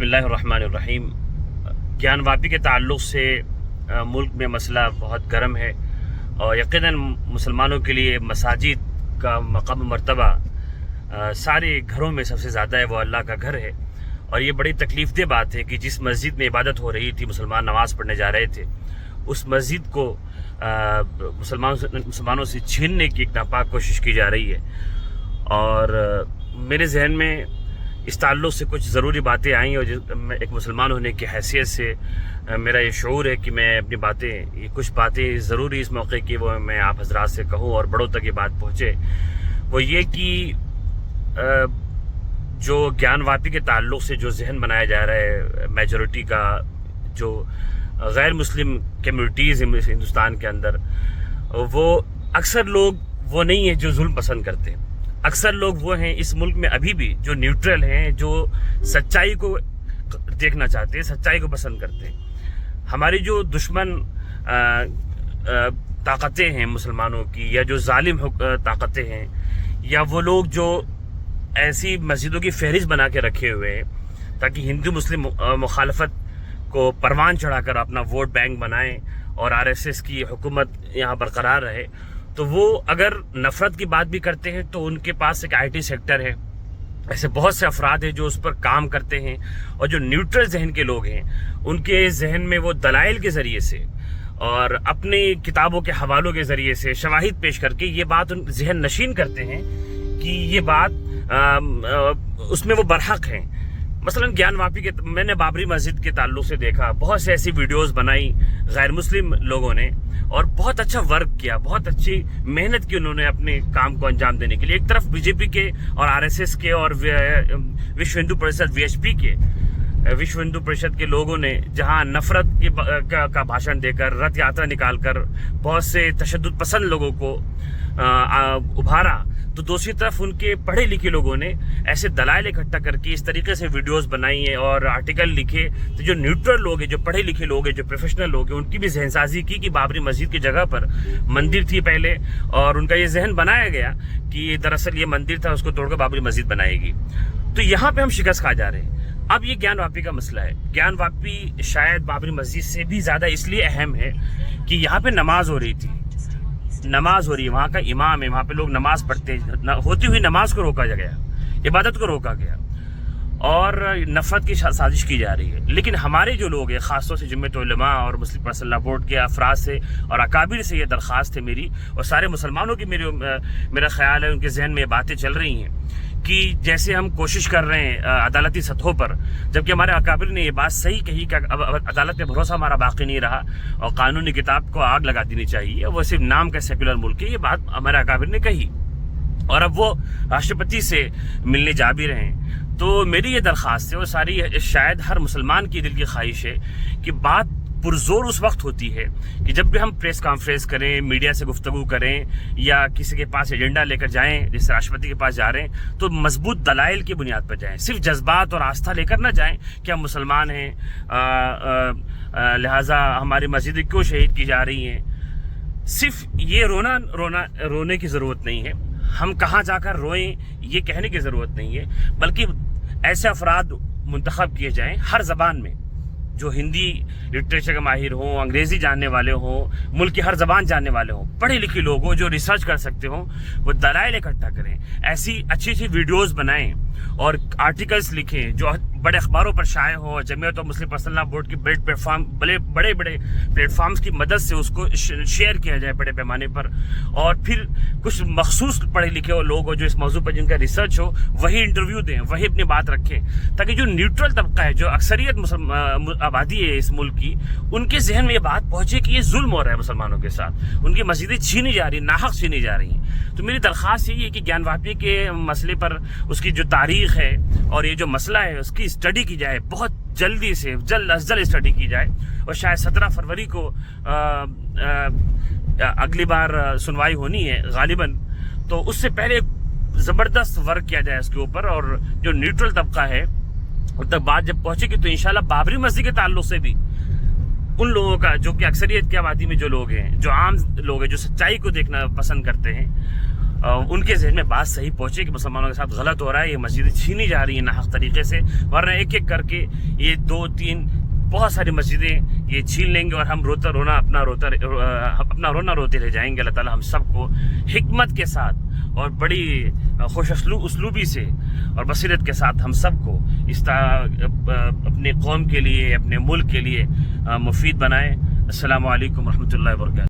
बिस्मिल्लाहिर्रहमानिर्रहीम। ज्ञान वापी के ताल्लुक़ से मुल्क में मसला बहुत गर्म है और यकीनन मुसलमानों के लिए मसाजिद का मकाम मर्तबा सारे घरों में सबसे ज़्यादा है, वो अल्लाह का घर है। और ये बड़ी तकलीफ़ दह बात है कि जिस मस्जिद में इबादत हो रही थी, मुसलमान नमाज़ पढ़ने जा रहे थे, उस मस्जिद को मुसलमानों से छीनने की एक नापाक कोशिश की जा रही है। और मेरे जहन में इस ताल्लुक़ से कुछ ज़रूरी बातें आई और एक मुसलमान होने की हैसियत से मेरा ये शऊर है कि मैं अपनी बातें, ये कुछ बातें ज़रूरी इस मौके की वो मैं आप हज़रात से कहूँ और बड़ों तक ये बात पहुँचे। वो ये कि जो ज्ञान वापी के ताल्लुक़ से जो जहन बनाया जा रहा है मेजॉरिटी का, जो गैर मुस्लिम कम्यूनिटीज़ हिंदुस्तान के अंदर, वो अक्सर लोग वो नहीं है जो जुल्म पसंद करते हैं। अक्सर लोग वो हैं इस मुल्क में अभी भी जो न्यूट्रल हैं, जो सच्चाई को देखना चाहते हैं, सच्चाई को पसंद करते हैं। हमारी जो दुश्मन ताकतें हैं मुसलमानों की, या जो जालिम ताकतें हैं, या वो लोग जो ऐसी मस्जिदों की फहरिस्त बना के रखे हुए हैं ताकि हिंदू मुस्लिम मुखालफत को परवान चढ़ाकर अपना वोट बैंक बनाएं और आरएसएस की हुकूमत यहाँ बरकरार रहे, तो वो अगर नफ़रत की बात भी करते हैं तो उनके पास एक आईटी सेक्टर है। ऐसे बहुत से अफराद हैं जो उस पर काम करते हैं। और जो न्यूट्रल जहन के लोग हैं, उनके जहन में वो दलाइल के ज़रिए से और अपनी किताबों के हवालों के ज़रिए से शवाहिद पेश करके ये बात उन जहन नशीन करते हैं कि ये बात उसमें वो बरहक हैं। मसलन ज्ञान वापी के मैंने बाबरी मस्जिद के ताल्लुक़ से देखा, बहुत से ऐसी वीडियोस बनाई गैर मुस्लिम लोगों ने और बहुत अच्छा वर्क किया, बहुत अच्छी मेहनत की उन्होंने अपने काम को अंजाम देने के लिए। एक तरफ बीजेपी के और आरएसएस के और विश्व हिंदू परिषद वीएचपी के, विश्व हिंदू परिषद के लोगों ने जहां नफरत का भाषण देकर, रथ यात्रा निकालकर बहुत से तशद्दुद पसंद लोगों को उभारा, तो दूसरी तरफ उनके पढ़े लिखे लोगों ने ऐसे दलाइल इकट्ठा करके इस तरीके से वीडियोस बनाई हैं और आर्टिकल लिखे। तो जो न्यूट्रल लोग हैं, जो पढ़े लिखे लोग हैं, जो प्रोफेशनल लोग हैं, उनकी भी जहनसाजी की कि बाबरी मस्जिद की जगह पर मंदिर थी पहले, और उनका ये जहन बनाया गया कि दरअसल ये मंदिर था, उसको तोड़कर बाबरी मस्जिद बनाएगी। तो यहाँ पे हम शिकस्त खा जा रहे हैं। अब ये ज्ञान वापी का मसला है। ज्ञान वापी शायद बाबरी मस्जिद से भी ज़्यादा इसलिए अहम है कि यहाँ पे नमाज हो रही थी, नमाज हो रही है, वहाँ का इमाम है, वहाँ पे लोग नमाज पढ़ते हैं, होती हुई नमाज को रोका गया, इबादत को रोका गया और नफरत की साजिश की जा रही है। लेकिन हमारे जो लोग हैं, ख़ासतौर से जमीयत उलमा और मुस्लिम पर्सनल लॉ बोर्ड के अफराद से और अकाबिर से ये दरख्वास्त है मेरी, और सारे मुसलमानों की मेरा ख्याल है उनके जहन में ये बातें चल रही हैं कि जैसे हम कोशिश कर रहे हैं अदालती सतहों पर, जबकि हमारे अकाबिर ने ये बात सही कही कि अब अदालत पे भरोसा हमारा बाकी नहीं रहा और कानूनी किताब को आग लगा देनी चाहिए, वो सिर्फ नाम का सेकुलर मुल्क है, ये बात हमारे अकाबिर ने कही। और अब वो राष्ट्रपति से मिलने जा भी रहे हैं। तो मेरी ये दरख्वास्त है, और सारी शायद हर मुसलमान की दिल की ख्वाहिश है कि बात पुरजोर उस वक्त होती है कि जब भी हम प्रेस कॉन्फ्रेंस करें, मीडिया से गुफ्तगू करें या किसी के पास एजेंडा लेकर जाएं, जैसे राष्ट्रपति के पास जा रहे हैं, तो मजबूत दलाइल की बुनियाद पर जाएं, सिर्फ जज्बात और आस्था लेकर ना जाएं कि हम मुसलमान हैं, लिहाजा हमारी मस्जिदें क्यों शहीद की जा रही हैं। सिर्फ ये रोने की ज़रूरत नहीं है, हम कहाँ जाकर रोएं ये कहने की ज़रूरत नहीं है, बल्कि ऐसे अफराद मुंतखब किए जाएँ हर ज़बान में जो हिंदी लिटरेचर के माहिर हों, अंग्रेज़ी जानने वाले हों, मुल्क की हर ज़बान जानने वाले हों, पढ़े लिखे लोग हों, जो रिसर्च कर सकते हों, वो दलाइल इकट्ठा करें, ऐसी अच्छी अच्छी वीडियोस बनाएं और आर्टिकल्स लिखें जो बड़े अखबारों पर शाये हों। जमीयत और मुस्लिम पर्सनल लॉ बोर्ड की बड़े बड़े प्लेटफार्म्स की मदद से उसको शेयर किया जाए बड़े पैमाने पर, और फिर कुछ मखसूस पढ़े लिखे लोग हो जो इस मौजू पर जिनका रिसर्च हो, वही इंटरव्यू दें, वही अपनी बात रखें, ताकि जो न्यूट्रल तबका है, जो अक्सरियत आबादी है इस मुल्क की, उनके जहन में ये बात पहुंचे कि ये जुल्म हो रहा है मुसलमानों के साथ, उनकी मस्जिदें छीनी जा रही, नाहक छीनी जा रही हैं। तो मेरी दरख्वास्त यही है कि ज्ञान वापी के मसले पर उसकी जो तारीख है और ये जो मसला है उसकी स्टडी की जाए, बहुत जल्दी से जल्द अज जल्द स्टडी की जाए, और शायद 17 फरवरी को अगली बार सुनवाई होनी है गालिबन, तो उससे पहले ज़बरदस्त वर्क किया जाए उसके ऊपर, और जो न्यूट्रल तबका है तक बात जब पहुंचेगी तो इंशाल्लाह बाबरी मस्जिद के ताल्लुक से भी उन लोगों का, जो कि अक्सरियत की आबादी में जो लोग हैं, जो आम लोग हैं, जो सच्चाई को देखना पसंद करते हैं, ان کے ذہن میں بات صحیح پہنچے کہ مسلمانوں کے ساتھ غلط ہو رہا ہے، یہ مسجدیں چھینی جا رہی ہیں ناحق طریقے سے، ورنہ ایک ایک کر کے یہ 2-3 بہت ساری مسجدیں یہ چھین لیں گے اور ہم اپنا رونا روتے رہ جائیں گے۔ اللہ تعالیٰ ہم سب کو حکمت کے ساتھ اور بڑی خوش اسلوبی سے اور بصیرت کے ساتھ ہم سب کو اپنے قوم کے لیے، اپنے ملک کے لیے مفید بنائے۔ السلام علیکم ورحمۃ اللہ وبرکاتہ۔